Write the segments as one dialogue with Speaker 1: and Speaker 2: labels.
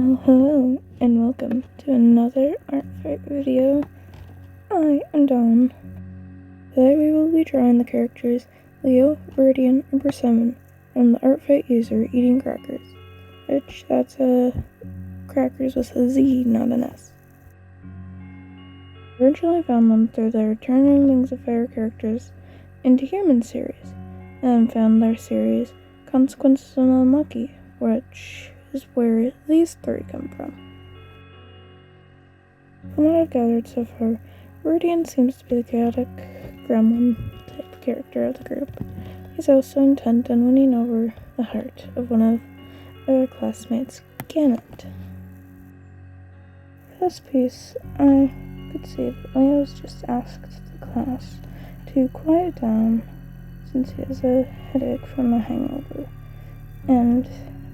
Speaker 1: Hello, and welcome to another art fight video. I am Dawn. Today we will be drawing the characters Leo Viridian Persimmon from the art fight user Eating Crackers, which that's crackers with a Z, not an S. I originally found them through their Turning Wings of Fire characters into Human series, and found their series Consequences of Unlucky, which is where these three come from. From what I've gathered so far, Viridian seems to be the chaotic gremlin type character of the group. He's also intent on winning over the heart of one of their classmates, Gannett. For this piece, I could see that Leo's just asked the class to quiet down since he has a headache from a hangover, and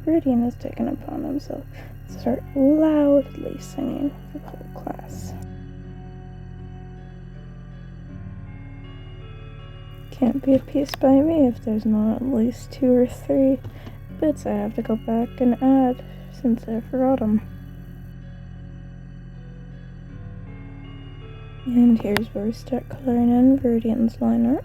Speaker 1: Viridian has taken upon himself to start loudly singing for the whole class. Can't be a piece by me if there's not at least 2 or 3 bits I have to go back and add since I forgot them. And here's where we start coloring in Viridian's line art.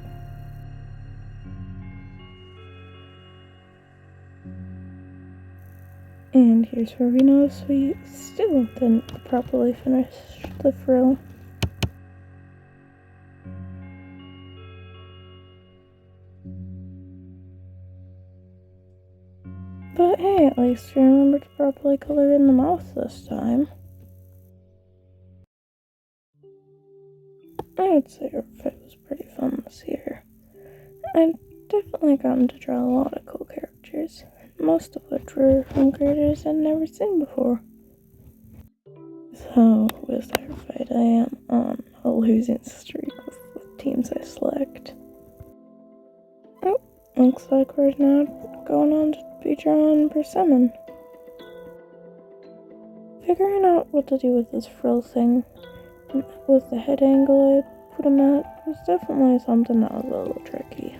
Speaker 1: And here's where we notice we still didn't properly finish the frill. But hey, at least we remembered to properly color in the mouth this time. I would say our fight was pretty fun this year. I've definitely gotten to draw a lot of cool characters, most of which were from creators I'd never seen before. So, with our fight, I am on a losing streak with the teams I select. Oh, looks like we're now going on to be drawing Persimmon. Figuring out what to do with this frill thing, with the head angle I put him at, was definitely something that was a little tricky.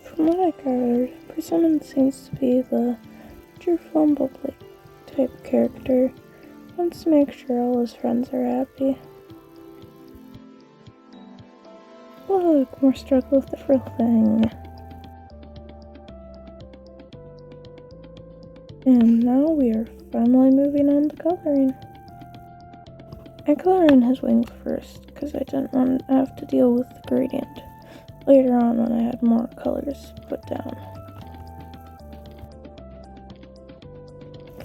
Speaker 1: From what I gathered, Persimmon seems to be the cheerful and bubbly type character, wants to make sure all his friends are happy. Look, more struggle with the frill thing. And now we are finally moving on to coloring. I color in his wings first, because I didn't want to have to deal with the gradient later on when I had more colors put down.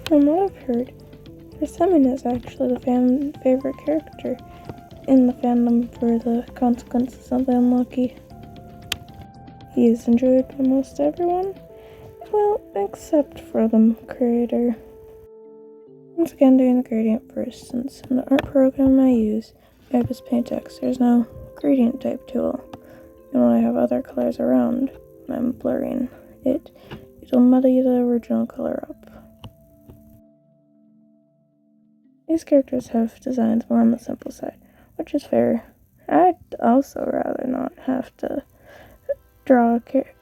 Speaker 1: From what I've heard, Persimmon is actually the fan favorite character in the fandom for the Consequences of the Unlucky. He is enjoyed by most everyone, well, except for the creator. Once again, doing the gradient first, since in the art program I use, Paint X, there's no gradient type tool. And when I have other colors around, when I'm blurring it, it'll muddy the original color up. These characters have designs more on the simple side, which is fair. I'd also rather not have to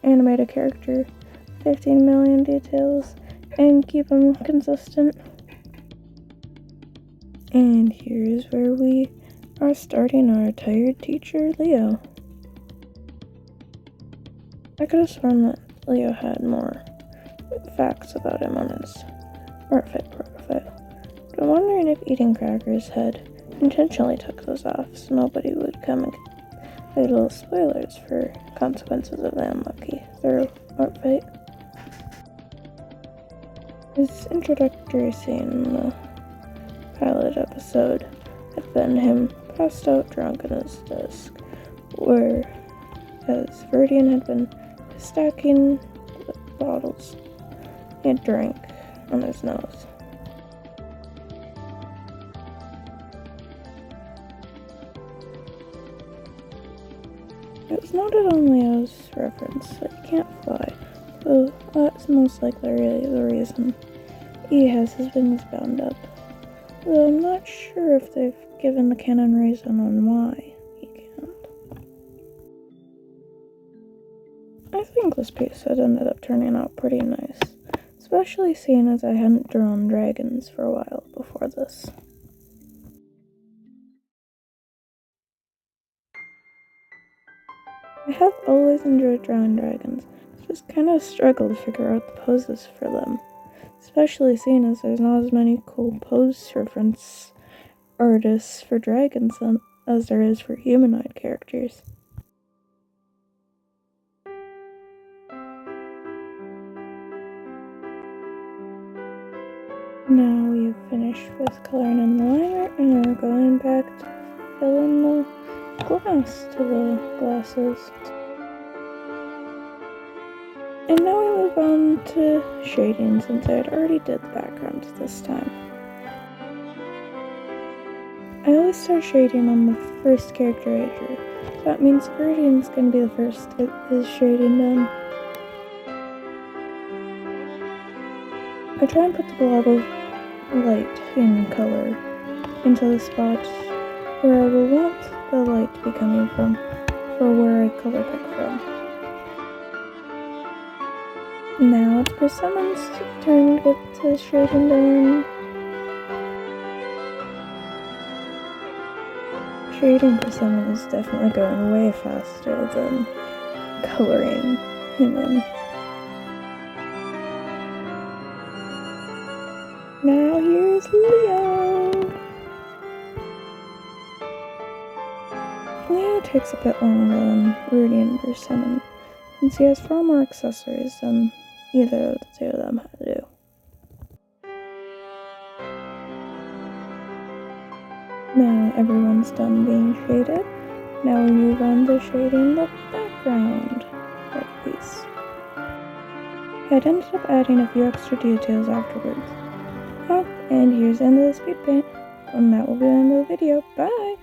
Speaker 1: animate a character 15 million details and keep them consistent. And here's where we are starting our tired teacher, Leo. I could have sworn that Leo had more facts about him on his art fight profile, but I'm wondering if Eating Crackers had intentionally took those off so nobody would come and get little spoilers for Consequences of the Unlucky through art fight. His introductory scene in the pilot episode had been him passed out drunk on his desk, whereas Viridian had been stacking the bottles he had drank on his nose. It was noted on Leo's reference that he can't fly, so that's most likely really the reason he has his wings bound up. Though I'm not sure if they've given the canon reason on why he can't. I think this piece had ended up turning out pretty nice. especially seeing as I hadn't drawn dragons for a while before this. I have always enjoyed drawing dragons, it's just kind of a struggle to figure out the poses for them, especially seeing as there's not as many cool pose reference artists for dragons as there is for humanoid characters. Now we've finished with coloring in the liner, and we're going back to fill in the glass to the glasses. And now we move on to shading, since I had already did the background this time. I always start shading on the first character I drew, so that means Viridian's going to be the first to get his shading done. I try and put the blob of light in color into the spots where I will want the light to be coming from, for where I color pick from. Now it's Persimmon's turn to get his shading done. Shading Persimmon is definitely going way faster than coloring him in. Now here's Leo! Leo takes a bit longer than Viridian Persimmon, since he has far more accessories than either of the two of them had to do. Now everyone's done being shaded. Now we move on to shading the background of the piece. I'd ended up adding a few extra details afterwards. Oh, and here's the end of the speed paint. And that will be the end of the video. Bye!